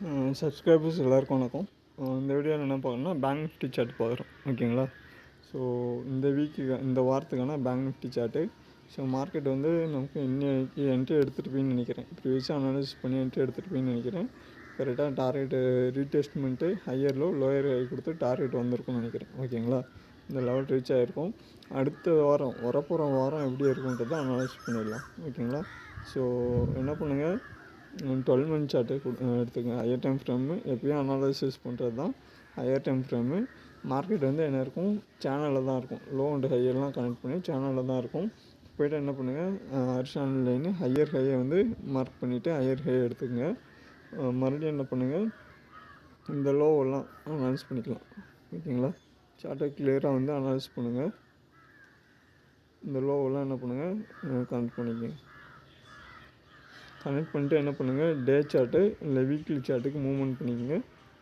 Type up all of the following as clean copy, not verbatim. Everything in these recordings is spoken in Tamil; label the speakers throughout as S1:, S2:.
S1: சப்ஸ்கிரைபர்ஸ் எல்லாருக்கும் வணக்கம். இந்த வீடியோவில் என்ன பார்க்கணும்னா பேங்க் நிஃப்டி சார்ட் பார்க்குறோம், ஓகேங்களா. ஸோ இந்த வாரத்துக்கான bank Nifty chart. So market வந்து நமக்கு இன்னைக்கு என்ட்ரி எடுத்துகிட்டு நினைக்கிறேன். ப்ரீவியஸாக அனாலிசிஸ் பண்ணி என்ட்ரி எடுத்துகிட்டு நினைக்கிறேன். கரெக்டாக டார்கெட்டு ரீடெஸ்ட்மெண்ட்டு ஹையர் லோ லோயர் ஹை கொடுத்து டார்கெட் வந்திருக்கும்னு நினைக்கிறேன், ஓகேங்களா. இந்த லெவல் ரீச் ஆகிருக்கும். அடுத்த வாரம் வரப்போகிற வாரம் எப்படி இருக்குன்றதை அனாலிசிஸ் பண்ணிடலாம், ஓகேங்களா. ஸோ என்ன பண்ணுங்கள், 12 மந்த் சார்ட்டு எடுத்துக்கங்க. ஹையர் டைம் ஃப்ரேமு எப்பயும் அனாலிசிஸ் பண்ணுறது தான். ஹையர் டைம் ஃப்ரேமு மார்க்கெட் வந்து என்ன இருக்கும், சேனலில் தான் இருக்கும். லோ அண்ட் ஹையெல்லாம் கனெக்ட் பண்ணி சேனலில் தான் இருக்கும். போய்ட்டு என்ன பண்ணுங்கள், ஹரிசாண்டல் லைனு ஹையர் ஹையை வந்து மார்க் பண்ணிவிட்டு ஹையர் ஹையை எடுத்துக்கங்க. மறுபடியும் என்ன பண்ணுங்கள், இந்த லோவெல்லாம் அனலைஸ் பண்ணிக்கலாம், ஓகேங்களா. சார்ட்டை கிளியராக வந்து அனலைஸ் பண்ணுங்கள். இந்த லோவெல்லாம் என்ன பண்ணுங்கள், கனெக்ட் பண்ணிக்கங்க. கனெக்ட் பண்ணிட்டு என்ன பண்ணுங்கள், டே சார்ட்டு இல்லை வீக்லி சார்ட்டுக்கு மூவ்மெண்ட் பண்ணிக்கோங்க.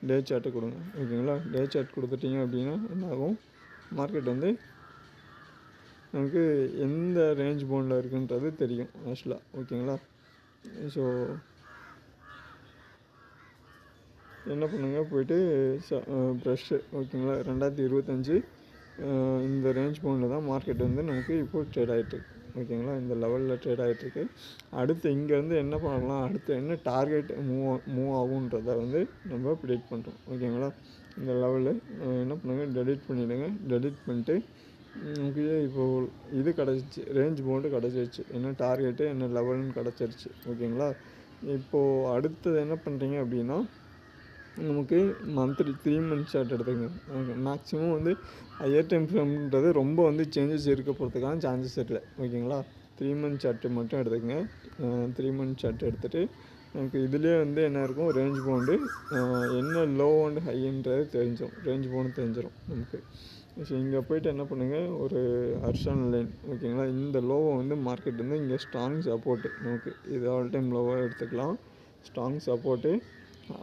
S1: டே சார்ட்டு கொடுங்க, ஓகேங்களா. டே சார்ட் கொடுத்துட்டிங்க அப்படின்னா என்ன ஆகும், மார்க்கெட் வந்து நமக்கு எந்த ரேஞ்ச் பவுண்டில் இருக்குன்றது தெரியும் ஆக்சுவலாக, ஓகேங்களா. ஸோ என்ன பண்ணுங்கள், போய்ட்டு ப்ரெஷ்ஷு, ஓகேங்களா. 2025 இந்த ரேஞ்ச் பவுண்டில் தான் மார்க்கெட் வந்து நமக்கு இப்போது ட்ரேட் ஆகிட்டுருக்கு, ஓகேங்களா. இந்த லெவலில் ட்ரேட் ஆகிட்டுருக்கு. அடுத்து இங்கேருந்து என்ன பண்ணலாம், அடுத்து என்ன டார்கெட் மூவ் ஆகுன்றதை வந்து நம்ம ப்ரிடிக்ட் பண்ணுறோம், ஓகேங்களா. இந்த லெவலில் என்ன பண்ணுங்கள், டெலிட் பண்ணிவிடுங்க. டெலிட் பண்ணிட்டு நமக்கு இப்போது இது கிடச்சிச்சு, ரேஞ்ச் பவுண்டு கிடச்சிருச்சு. என்ன டார்கெட்டு என்ன லெவல்னு கிடச்சிருச்சு, ஓகேங்களா. இப்போது அடுத்தது என்ன பண்ணுறீங்க அப்படின்னா, நமக்கு மந்த்லி 3 மந்த் சார்ட் எடுத்துக்கங்க. மேக்ஸிமம் வந்து ஹையர் டைம் ஃப்ரேம்ன்றது ரொம்ப வந்து சேஞ்சஸ் இருக்க போகிறதுக்கான சான்சஸ் இல்லை, ஓகேங்களா. 3 மந்த் சார்ட்டு மட்டும் எடுத்துக்கங்க. 3 மந்த் சார்ட் எடுத்துகிட்டு நமக்கு இதிலே வந்து என்ன இருக்கும், ரேஞ்ச் பவுண்டு என்ன லோ அண்ட் ஹைன்றது தெரிஞ்சிடும், ரேஞ்ச் பவுண்டு தெரிஞ்சிடும் நமக்கு. ஸோ இங்கே போய்ட்டு என்ன பண்ணுங்கள், ஒரு ஹரிசாண்டல் லைன், ஓகேங்களா. இந்த லோவை வந்து மார்க்கெட் வந்து இங்கே ஸ்ட்ராங் சப்போர்ட்டு நமக்கு, இது ஆல் டைம் லோவாக எடுத்துக்கலாம். Strong support.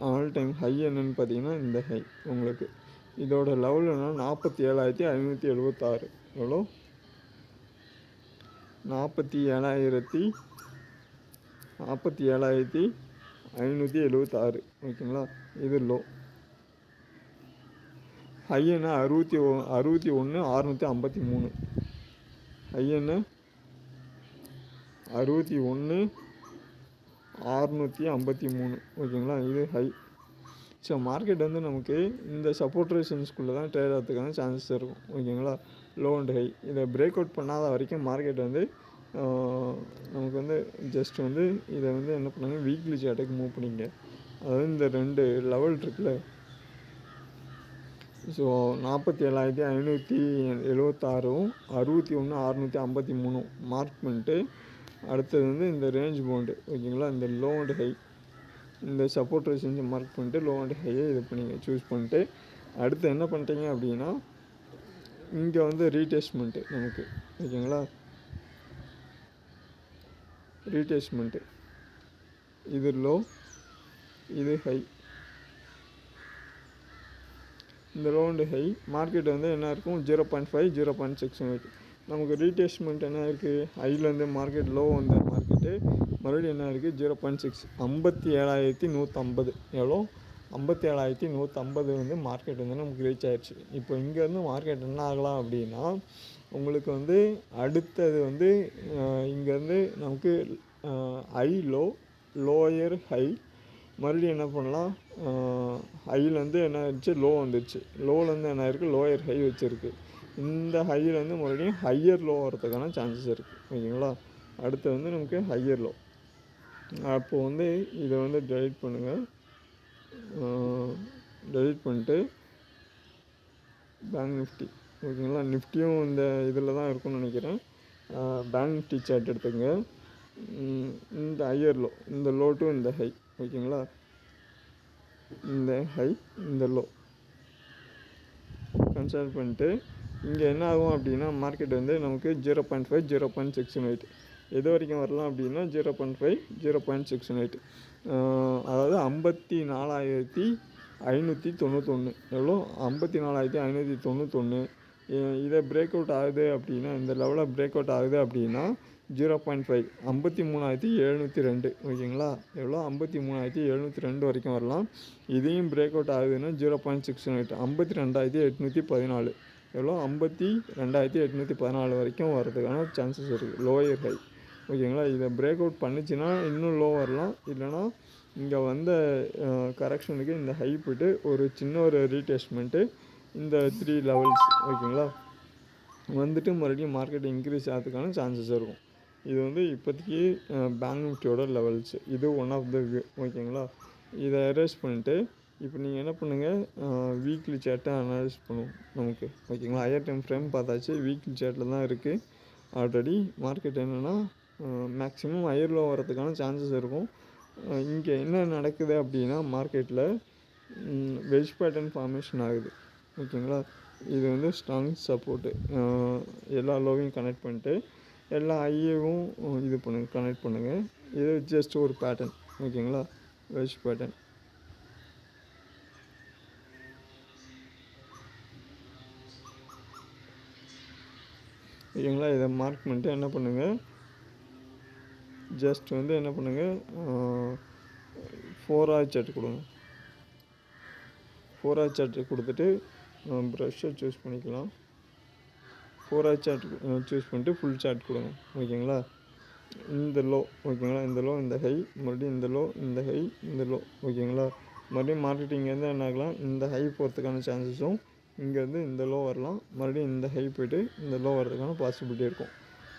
S1: All time high என்னென்னு பார்த்தீங்கன்னா இந்த ஹை உங்களுக்கு. இதோட லெவல் என்ன, 47,576. எவ்வளோ, 47,576, ஓகேங்களா. இது லோ. ஹை என்ன 61,653. ஹை என்ன 61,653, ஓகேங்களா. இது ஹை. ஸோ மார்க்கெட் வந்து நமக்கு இந்த சப்போர்ட் ரெசிஸ்டன்ஸ்குள்ளே தான் ட்ரேட் ஆகிறதுக்கான சான்சஸ் இருக்கும், ஓகேங்களா. லோ அண்ட் ஹை இதை பிரேக் அவுட் பண்ணாத வரைக்கும் மார்க்கெட் வந்து நமக்கு வந்து ஜஸ்ட் வந்து இதை வந்து என்ன பண்ணாங்க, வீக்லி சார்ட்டுக்கு மூவ் பண்ணிங்க. அதாவது இந்த 2 லெவல் இருக்குல்ல, ஸோ 47,576, 61,653 மார்க் பண்ணிட்டு அடுத்தது வந்து இந்த ரேஞ்ச் பவுண்டு, ஓகேங்களா. இந்த லோ அண்ட் ஹை இந்த சப்போர்ட் ரெசிஸ்டன்ஸ் மார்க் பண்ணிட்டு லோ அண்ட் ஹையை இது பண்ணிங்க, சூஸ் பண்ணிட்டு அடுத்து என்ன பண்ணிட்டீங்க அப்படின்னா இங்கே வந்து ரீடெஸ்ட்மெண்ட்டு நமக்கு, ஓகேங்களா. ரீடெஸ்ட்மெண்ட்டு இது லோ, இது ஹை. இந்த லோ அண்ட் ஹை மார்க்கெட் வந்து என்ன இருக்கும், 0.5 0.6 நமக்கு ரீடெஸ்ட்மெண்ட் என்ன இருக்குது, ஹைலேருந்து மார்க்கெட் லோ வந்த மார்க்கெட்டு மறுபடியும் என்ன இருக்குது 0.6, 57,150. எவ்வளோ, 57,150 வந்து மார்க்கெட் வந்து நமக்கு ரீச் ஆகிடுச்சு. இப்போ இங்கேருந்து மார்க்கெட் என்ன ஆகலாம் அப்படின்னா, உங்களுக்கு வந்து அடுத்தது வந்து இங்கேருந்து நமக்கு ஹை லோ லோயர் ஹை, மறுபடியும் என்ன பண்ணலாம், ஹைலேருந்து என்ன ஆயிடுச்சு, லோ வந்துடுச்சு. லோலேருந்து என்ன ஆயிருக்கு, லோயர் ஹை வச்சுருக்கு. இந்த ஹையிலேருந்து மறுபடியும் ஹையர் லோ வரதுக்கான சான்சஸ் இருக்குது, ஓகேங்களா. அடுத்து வந்து நமக்கு ஹையர் லோ. அப்போது வந்து இதை வந்து டெலிட் பண்ணுங்கள். டெலிட் பண்ணிட்டு பேங்க் நிஃப்டி, ஓகேங்களா. நிஃப்டியும் இந்த இதில் தான் இருக்கும்னு நினைக்கிறேன். பேங்க் நிஃப்டி சார்ட் எடுத்துங்க. இந்த ஹையர் லோ, இந்த லோ டு இந்த ஹை, ஓகேங்களா. இந்த ஹை இந்த லோ கன்சிடர் பண்ணிட்டு இங்கே என்ன ஆகும் அப்படின்னா, மார்க்கெட் வந்து நமக்கு 0.5 0.6 எது வரைக்கும் வரலாம் அப்படின்னா 0.5 0.6 அதாவது 54,591. எவ்வளோ, 54,591. இதை பிரேக் அவுட் ஆகுது அப்படின்னா, இந்த லெவலில் பிரேக் அவுட் ஆகுது அப்படின்னா 0.5 53,702 ஓகேங்களா. எவ்வளோ 53,702 வரைக்கும் வரலாம். இதையும் பிரேக் அவுட் ஆகுதுன்னா 0.68 52,814 எவ்வளோ 52,814 வரைக்கும் வரதுக்கான சான்சஸ் இருக்குது. லோயர் ஹை ஓகேங்களா. இதை பிரேக் அவுட் பண்ணிச்சுன்னா இன்னும் லோ வரலாம். இல்லைனா இங்கே வந்த கரெக்ஷனுக்கு இந்த ஹை போய்ட்டு ஒரு சின்ன ஒரு ரீடெஸ்ட்மெண்ட்டு இந்த 3 லெவல்ஸ் ஓகேங்களா வந்துட்டு மறுபடியும் மார்க்கெட் இன்க்ரீஸ் ஆகிறதுக்கான சான்சஸ் இருக்கும். இது வந்து இப்போதைக்கு பேங்க் நிஃப்டியோட லெவல்ஸ். இது ஒன் ஆஃப் த வியூ ஓகேங்களா. இதை எரேஸ் பண்ணிட்டு இப்போ நீங்கள் என்ன பண்ணுங்கள், வீக்லி சார்ட்டை அனலைஸ் பண்ணுவோம் நமக்கு ஓகேங்களா. ஹையர் டைம் ஃப்ரேம் பார்த்தாச்சு, வீக்லி சார்ட்டில் தான் இருக்குது ஆல்ரெடி. மார்க்கெட் என்னென்னா மேக்ஸிமம் ஹையர் லோ வரதுக்கான சான்சஸ் இருக்கும். இங்கே என்ன நடக்குது அப்படின்னா மார்க்கெட்டில் வெஜ் பேட்டர்ன் ஃபார்மேஷன் ஆகுது ஓகேங்களா. இது வந்து ஸ்ட்ராங் சப்போர்ட்டு. எல்லா லோவையும் கனெக்ட் பண்ணிட்டு எல்லா ஹையவும் இது பண்ணுங்கள், கனெக்ட் பண்ணுங்கள். இது ஜஸ்ட் ஒரு பேட்டர்ன் ஓகேங்களா, வெஜ் பேட்டர்ன். ஓகேங்களா. இதை மார்க் பண்ணிட்டு என்ன பண்ணுங்கள், ஜஸ்ட் வந்து என்ன பண்ணுங்கள், 4 hour சார்ட் கொடுங்க. 4 hour சார்ட் கொடுத்துட்டு ப்ரஷ்ஷை சூஸ் பண்ணிக்கலாம். 4 hour சார்ட் சூஸ் பண்ணிட்டு ஃபுல் சார்ட் கொடுங்க ஓகேங்களா. இந்த லோ ஓகேங்களா, இந்த லோ, இந்த ஹை, மறுபடியும் இந்த லோ, இந்த ஹை, இந்த லோ ஓகேங்களா. மறுபடியும் மார்க்கெட்டிங்கேருந்து என்ன ஆகலாம், இந்த ஹை போகிறதுக்கான சான்சஸும் இங்கேருந்து இந்த லோ வரலாம். மறுபடியும் இந்த ஹை போய்ட்டு இந்த லோ வரதுக்கான பாசிபிலிட்டி இருக்கும்.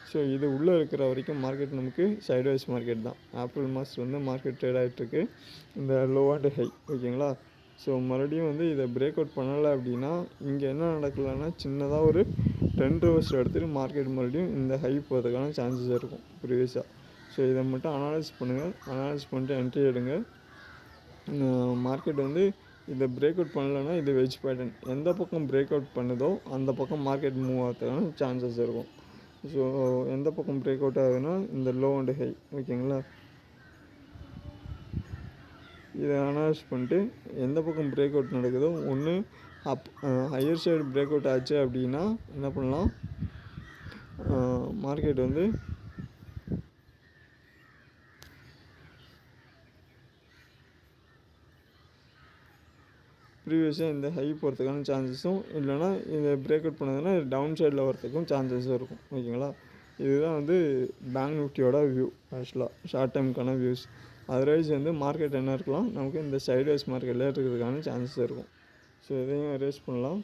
S1: ஸோ இது உள்ளே இருக்கிற வரைக்கும் மார்க்கெட் நமக்கு சைட்வைஸ் மார்க்கெட் தான். ஏப்ரல் மாதம் வந்து மார்க்கெட் ட்ரேட் ஆகிட்டுருக்கு இந்த லோ அண்ட் ஹை ஓகேங்களா. ஸோ மறுபடியும் வந்து இதை பிரேக் அவுட் பண்ணலை அப்படின்னா இங்கே என்ன நடக்கலைன்னா சின்னதாக ஒரு ட்ரெண்ட் ரிவர்சல் எடுத்துகிட்டு மார்க்கெட் மறுபடியும் இந்த ஹை போகிறதுக்கான சான்சஸ் இருக்கும் ப்ரீவியஸாக. ஸோ இதை மட்டும் அனலைஸ் பண்ணுங்கள். அனலைஸ் பண்ணிட்டு என்ட்ரி எடுங்க. மார்க்கெட் வந்து இதை பிரேக் அவுட் பண்ணலைன்னா இது வெஜ் பேட்டர்ன். எந்த பக்கம் பிரேக் அவுட் பண்ணுதோ அந்த பக்கம் மார்க்கெட் மூவ் ஆகிறதுக்கான சான்சஸ் இருக்கும். ஸோ எந்த பக்கம் பிரேக் அவுட் ஆகுதுன்னா இந்த லோ அண்ட் ஹை ஓகேங்களா. இதை அனலைஸ் பண்ணிட்டு எந்த பக்கம் பிரேக் அவுட் நடக்குதோ ஒன்று ஹையர் சைடு பிரேக் அவுட் ஆச்சு அப்படின்னா என்ன பண்ணலாம், மார்க்கெட் வந்து ப்ரீவியஸாக இந்த ஹை போகிறதுக்கான சான்சஸும், இல்லைனா இதை பிரேக் அவுட் பண்ணதுன்னா டவுன் சைடில் வரதுக்கும் சான்சஸும் இருக்கும் ஓகேங்களா. இதுதான் வந்து பேங்க் நிஃப்டியோட வியூ ஆக்சுவலாக ஷார்ட் டைமுக்கான வியூஸ். அதர்வைஸ் வந்து மார்க்கெட் என்ன இருக்கலாம், நமக்கு இந்த சைட்வைஸ் மார்க்கெட்டில் இருக்கிறதுக்கான சான்சஸ் இருக்கும். ஸோ இதையும் ரேஸ் பண்ணலாம்.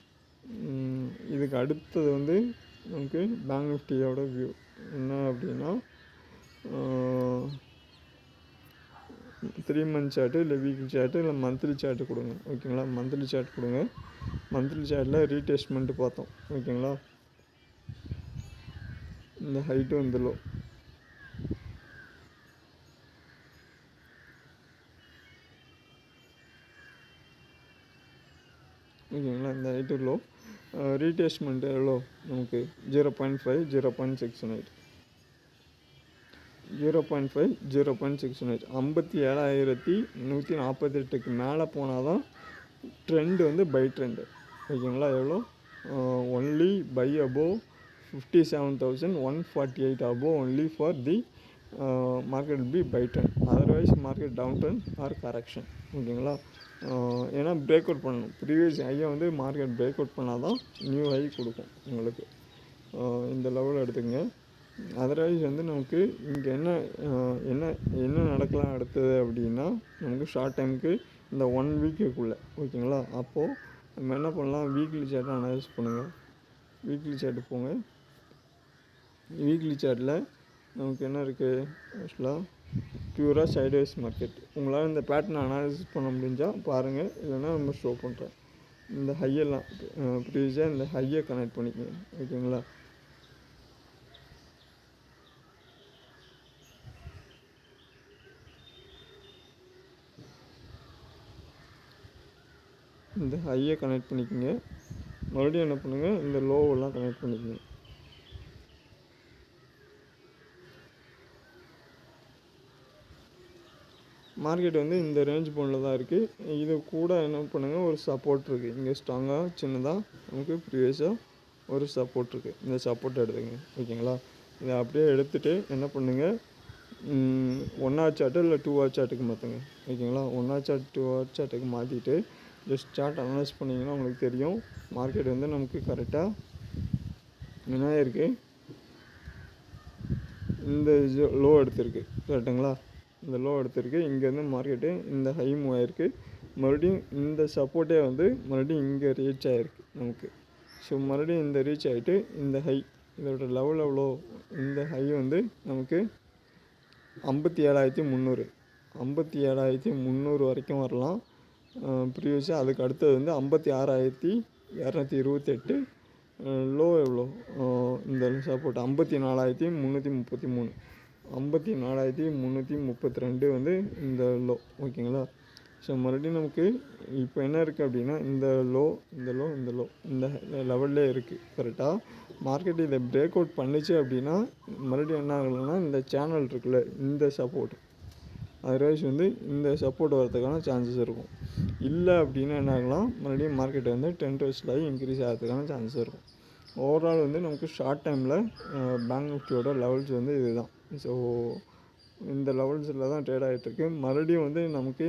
S1: இதுக்கு அடுத்தது வந்து நமக்கு பேங்க் நிஃப்டியோட வியூ என்ன அப்படின்னா 3 month சார்ட்டு, இல்லை வீக்லி சார்ட்டு, இல்லை மந்த்லி சார்ட்டு கொடுங்க ஓகேங்களா. மந்த்லி சார்ட் கொடுங்க. மந்த்லி சார்ட்டில் ரீடெஸ்ட்மெண்ட்டு பார்த்தோம் ஓகேங்களா. இந்த ஹைட்டும் இந்த லோ ஓகேங்களா. இந்த ஹைட்டு லோ ரீடெஸ்ட்மெண்ட்டு எவ்வளோ நமக்கு 0.5 0.68 0.5 0.68 57,148க்கு மேலே போனால் தான் ட்ரெண்டு வந்து பை ட்ரெண்டு ஓகேங்களா. எவ்வளோ only buy above 57,148 above only for the market be buy trend. Otherwise market down trend or correction ஓகேங்களா. ஏன்னா பிரேக் அவுட் பண்ணணும். ப்ரீவியஸ் ஹையை வந்து மார்க்கெட் பிரேக் அவுட் பண்ணால் தான் நியூ ஹை கொடுக்கும் உங்களுக்கு. இந்த லெவல் எடுத்துங்க. அதர்வைஸ் வந்து நமக்கு இங்கே என்ன நடக்கலாம் அடுத்தது அப்படின்னா நமக்கு ஷார்ட் டைமுக்கு இந்த 1 வீக்குக்குள்ளே ஓகேங்களா. அப்போது நம்ம என்ன பண்ணலாம், வீக்லி சார்ட்டை அனலைஸ் பண்ணுங்கள். வீக்லி சார்ட்டு போங்க. வீக்லி சார்ட்டில் நமக்கு என்ன இருக்குது ஆக்சுவலாக பியூராக சைட்வைஸ் மார்க்கெட். உங்களால் இந்த பேட்டர்னை அனாலிசிஸ் பண்ண முடிஞ்சால் பாருங்கள், இல்லைன்னா நம்ம ஷோ பண்ணுறேன். இந்த ஹையெல்லாம் ப்ரீவியஸாக இந்த ஹையை கனெக்ட் பண்ணிக்கோங்க ஓகேங்களா. இந்த ஹையை கனெக்ட் பண்ணிக்கோங்க. மறுபடியும் என்ன பண்ணுங்கள், இந்த லோவெல்லாம் கனெக்ட் பண்ணிக்கோங்க. மார்க்கெட் வந்து இந்த ரேஞ்ச் பவுண்டில் தான் இருக்குது. இது கூட என்ன பண்ணுங்கள், ஒரு சப்போர்ட் இருக்குது இங்கே ஸ்ட்ராங்காக சின்னதாக நமக்கு ப்ரீவியஸாக ஒரு சப்போர்ட் இருக்குது. இந்த சப்போர்ட் எடுத்துங்க ஓகேங்களா. இதை அப்படியே எடுத்துகிட்டு என்ன பண்ணுங்க, 1 ஹவர் சார்ட்டு இல்லை 2 ஹவர் சார்ட்டுக்கு மாற்றுங்க. ஓகேங்களா? 1 ஹவர் சார்ட் 2 ஹவர் சார்ட்டுக்கு மாற்றிட்டு ஜஸ்ட் சார்ட் அனலைஸ் பண்ணிங்கன்னா உங்களுக்கு தெரியும் மார்க்கெட் வந்து நமக்கு கரெக்டாக என்ன இருக்குது, இந்த லோ எடுத்திருக்கு. கரெக்டுங்களா? இந்த லோ எடுத்திருக்கு. இங்கேருந்து மார்க்கெட்டு இந்த ஹை மூவ் ஆகிருக்கு. மறுபடியும் இந்த சப்போர்ட்டே வந்து மறுபடியும் இங்கே ரீச் ஆகிருக்கு நமக்கு. ஸோ மறுபடியும் இந்த ரீச் ஆகிட்டு இந்த ஹை, இதோட லெவல் எவ்வளோ, இந்த ஹை வந்து நமக்கு 57,300 57,300 வரைக்கும் வரலாம் ப்ரீவியஸாக. அதுக்கு அடுத்தது வந்து 56,228. லோ எவ்வளோ, இந்த சப்போர்ட் 54,333 54,332 வந்து இந்த லோ. ஓகேங்களா? ஸோ மறுபடியும் நமக்கு இப்போ என்ன இருக்குது அப்படின்னா இந்த லோ இந்த லோ இந்த லோ இந்த லெவல்லே இருக்குது. கரெக்டாக மார்க்கெட் இதை பிரேக் அவுட் பண்ணிச்சு அப்படின்னா மறுபடியும் என்ன ஆகலைன்னா இந்த சேனல் இருக்குல்ல, இந்த சப்போர்ட் அதர்வைஸ் வந்து இந்த சப்போர்ட் வரதுக்கான சான்சஸ் இருக்கும். இல்லை அப்படின்னா என்ன ஆகலாம், மறுபடியும் மார்க்கெட் வந்து 10 ட்ரெஸ்லாகி இன்க்ரீஸ் ஆகிறதுக்கான சான்சஸ் இருக்கும். ஓவரால் வந்து நமக்கு ஷார்ட் டைமில் பேங்க் நிஃப்டியோட லெவல்ஸ் வந்து இது தான். ஸோ இந்த லெவல்ஸில் தான் ட்ரேட் ஆகிட்டுருக்கு. மறுபடியும் வந்து நமக்கு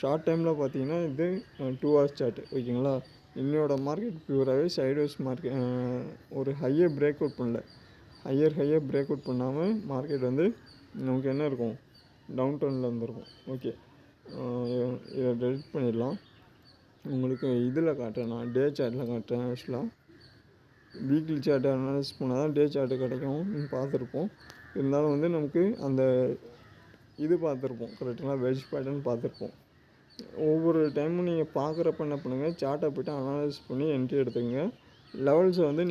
S1: ஷார்ட் டைமில் பார்த்தீங்கன்னா இது 2 ஹவர்ஸ் சார்ட்டு. ஓகேங்களா? இன்னையோட மார்க்கெட் பியூராகவே சைட்வேஸ் மார்க்கெட், ஒரு ஹையை பிரேக் அவுட் பண்ணல. ஹையை பிரேக் அவுட் பண்ணாமல் மார்க்கெட் வந்து நமக்கு என்ன இருக்கும், டவுன் டவுனில் வந்துருக்கும். ஓகே, இதை டெலிட் பண்ணிடலாம். உங்களுக்கு இதில் காட்டுறேன், நான் டே சார்ட்டில் காட்டுறேன். ஆக்சுவலாக வீக்லி சார்ட்டை அனலைஸ் பண்ணால் தான் டே சார்ட்டு கிடைக்கும் பார்த்துருப்போம். இருந்தாலும் வந்து நமக்கு அந்த இது பார்த்துருப்போம். கரெக்டுங்களா? வெஜ் பேட்டர்ன் பார்த்துருப்போம். ஒவ்வொரு டைமும் நீங்கள் பார்க்குறப்ப என்ன பண்ணுங்கள், சார்ட்டை போய்ட்டு அனலைஸ் பண்ணி என்ட்ரி எடுத்துக்கங்க. லெவல்ஸை வந்து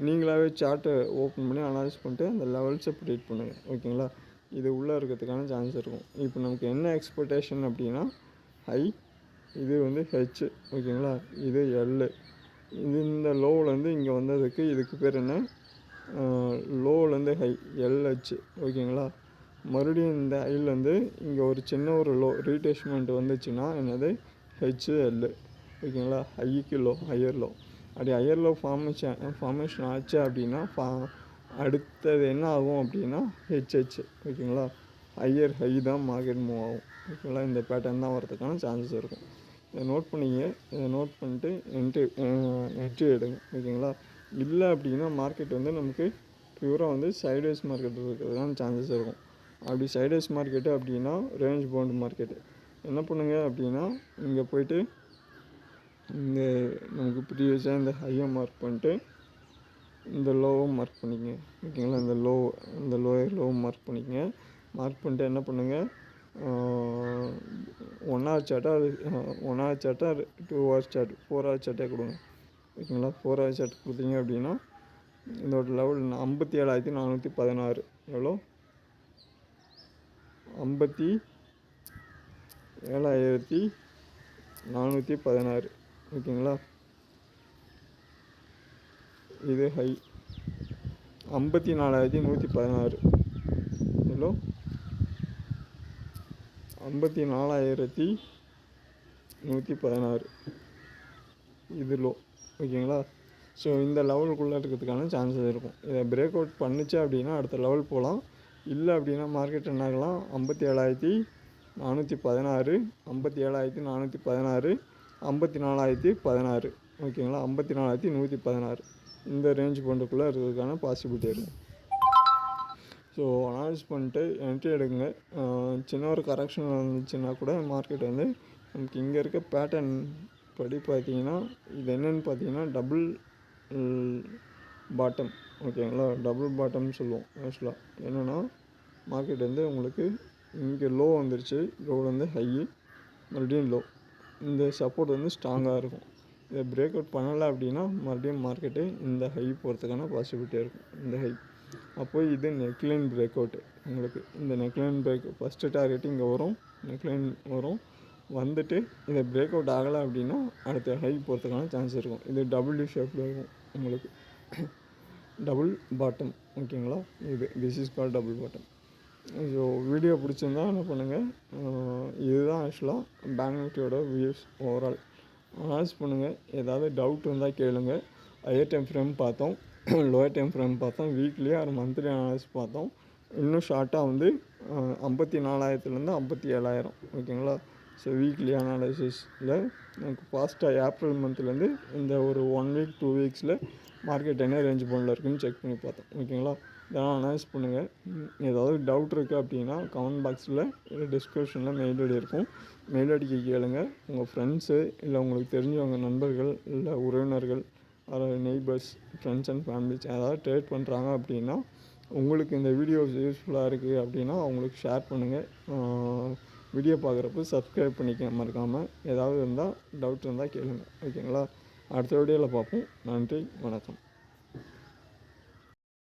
S1: நீங்களாகவே சார்ட்டை ஓப்பன் பண்ணி அனலைஸ் பண்ணிட்டு அந்த லெவல்ஸை ப்ரிடிக்ட் பண்ணுங்கள். ஓகேங்களா? இது உள்ளே இருக்கிறதுக்கான சான்ஸ் இருக்கும். இப்போ நமக்கு என்ன எக்ஸ்பெக்டேஷன் அப்படின்னா ஹை, இது வந்து ஹெச். ஓகேங்களா? இது எல். இது இந்த லோவிலேருந்து இங்கே வந்ததுக்கு இதுக்கு பேர் என்ன, லோவிலேருந்து ஹை எல்ஹெச். ஓகேங்களா? மறுபடியும் இந்த ஹைலேருந்து இங்கே ஒரு சின்ன ஒரு லோ ரீட்ரேஸ்மெண்ட் வந்துச்சுன்னா என்னது, ஹெச்எல். ஓகேங்களா? Haiku low, higher low. அப்படி ஹையர் லோ ஃபார்மேஷன் ஆச்சு அப்படின்னா அடுத்தது என்ன ஆகும் அப்படின்னா ஹெச்ஹெச். ஓகேங்களா? ஹையர் ஹை தான் மார்க்கெட் மூவ் ஆகும். ஓகேங்களா? இந்த பேட்டர்ன் தான் வரதுக்கான சான்சஸ் இருக்கும். இதை நோட் பண்ணிங்க. இதை நோட் பண்ணிட்டு என்ட்ரி எடுங்க. ஓகேங்களா? இல்லை அப்படின்னா மார்க்கெட் வந்து நமக்கு பியூராக வந்து சைட்வேஸ் மார்க்கெட் இருக்கிறதுக்கான சான்சஸ் இருக்கும். அப்படி சைட்வேஸ் மார்க்கெட்டு அப்படின்னா ரேஞ்ச் பவுண்ட் மார்க்கெட்டு என்ன பண்ணுங்க அப்படின்னா இங்கே போய்ட்டு இந்த நமக்கு ப்ரீவியஸாக இந்த ஹையை மார்க் பண்ணிட்டு இந்த லோவை மார்க் பண்ணிக்கங்க. ஓகேங்களா? இந்த லோவை மார்க் பண்ணிக்கங்க. மார்க் பண்ணிட்டு என்ன பண்ணுங்கள், 1 ஹவர் சார்ட்டா 1 ஹவர் சார்ட்டா 2 ஹவர்ஸ் சார்ட் 4 ஹவர் சார்ட்டே கொடுங்க. ஓகேங்களா? 4 ஹவர் சார்ட் கொடுத்தீங்க அப்படின்னா இதோட லெவல் 57,416. எவ்வளோ, 57,416. ஓகேங்களா? இது ஹை 54,116. எவ்வளோ, 54,116. இது லோ. ஓகேங்களா? ஸோ இந்த லெவலுக்குள்ளே இருக்கிறதுக்கான சான்சஸ் இருக்கும். இதை பிரேக் அவுட் பண்ணிச்சு அப்படின்னா அடுத்த லெவல் போகலாம். இல்லை அப்படின்னா மார்க்கெட் என்ன ஆகலாம், 57,416, 57,416, 54,016. ஓகேங்களா? 54,116 இந்த ரேஞ்ச் பவுண்டுக்குள்ளே இருக்கிறதுக்கான பாசிபிலிட்டி இருக்கும். ஸோ அனலைஸ் பண்ணிட்டு என்ட்ரி எடுங்க. சின்ன ஒரு கரெக்ஷன் வந்துச்சுன்னா கூட மார்க்கெட் வந்து நமக்கு இங்கே இருக்க பேட்டர்ன் படி பார்த்தீங்கன்னா இது என்னென்னு பார்த்தீங்கன்னா டபுள் பாட்டம். ஓகேங்களா? டபுள் பாட்டம்னு சொல்லுவோம். ஆக்சுவலாக என்னென்னா மார்க்கெட் வந்து உங்களுக்கு இங்கே லோ வந்துருச்சு, லோவிலேருந்து ஹை, மறுபடியும் லோ. இந்த சப்போர்ட் வந்து ஸ்ட்ராங்காக இருக்கும். இதை பிரேக் அவுட் பண்ணலை அப்படின்னா மறுபடியும் மார்க்கெட்டு இந்த ஹை போகிறதுக்கான பாசிபிலிட்டியாக இருக்கும். இந்த ஹை அப்போ இது நெக்லைன் பிரேக் அவுட்டு. உங்களுக்கு இந்த நெக்லைன் பிரேக் ஃபஸ்ட்டு டார்கெட் இங்கே வரும், நெக்லைன் வரும், வந்துட்டு இதை பிரேக் அவுட் ஆகலை அப்படின்னா அடுத்த ஹை போகிறதுக்கான சான்ஸ் இருக்கும். இது டபுள் ஷேப்பில் இருக்கும் உங்களுக்கு, டபுள் பாட்டம். ஓகேங்களா? This is call double bottom. So video பிடிச்சிருந்தா என்ன பண்ணுங்கள், இதுதான் ஆக்சுவலாக பேங்க் நிஃப்டியோட வியூஸ் ஓவரால். அனலைஸ் பண்ணுங்கள். ஏதாவது டவுட் இருந்தால் கேளுங்கள். ஹையர் டைம் ஃப்ரேம் பார்த்தோம். லோயர் டைம் ஃப்ரேம் பார்த்தோம், வீக்லி ஆர் மந்த்லி அனாலிசிஸ் பார்த்தோம். இன்னும் ஷார்ட்டாக வந்து 54,000லேருந்து 57,000 ஓகேங்களா. ஸோ வீக்லி அனாலிசிஸில் எனக்கு பாஸ்ட்டாக ஏப்ரல் மந்த்லேருந்து இந்த ஒரு 1 வீக் 2 வீக்ஸில் மார்க்கெட் என்ன ரேஞ்ச் பவுண்டில் இருக்குதுன்னு செக் பண்ணி பார்த்தோம் ஓகேங்களா. இதெல்லாம் அனலைஸ் பண்ணுங்கள். ஏதாவது டவுட் இருக்குது அப்படின்னா கமெண்ட் பாக்ஸில் இல்லை டிஸ்கிரிப்ஷனில் மெயில் ஐடி இருக்கும், மெயில் ஐடிக்கு கேளுங்க. உங்கள் ஃப்ரெண்ட்ஸு இல்லை உங்களுக்கு தெரிஞ்சவங்க நண்பர்கள் இல்லை உறவினர்கள் அதாவது நெய்பர்ஸ் ஃப்ரெண்ட்ஸ் அண்ட் ஃபேமிலிஸ் ஏதாவது ட்ரேட் பண்ணுறாங்க அப்படின்னா உங்களுக்கு இந்த வீடியோஸ் யூஸ்ஃபுல்லாக இருக்குது அப்படின்னா அவங்களுக்கு ஷேர் பண்ணுங்கள். வீடியோ பார்க்குறப்ப சப்ஸ்கிரைப் பண்ணிக்க மறக்காமல். ஏதாவது இருந்தால் டவுட் இருந்தால் கேளுங்கள் ஓகேங்களா. அடுத்த வீடியோவில் பார்ப்போம். நன்றி, வணக்கம்.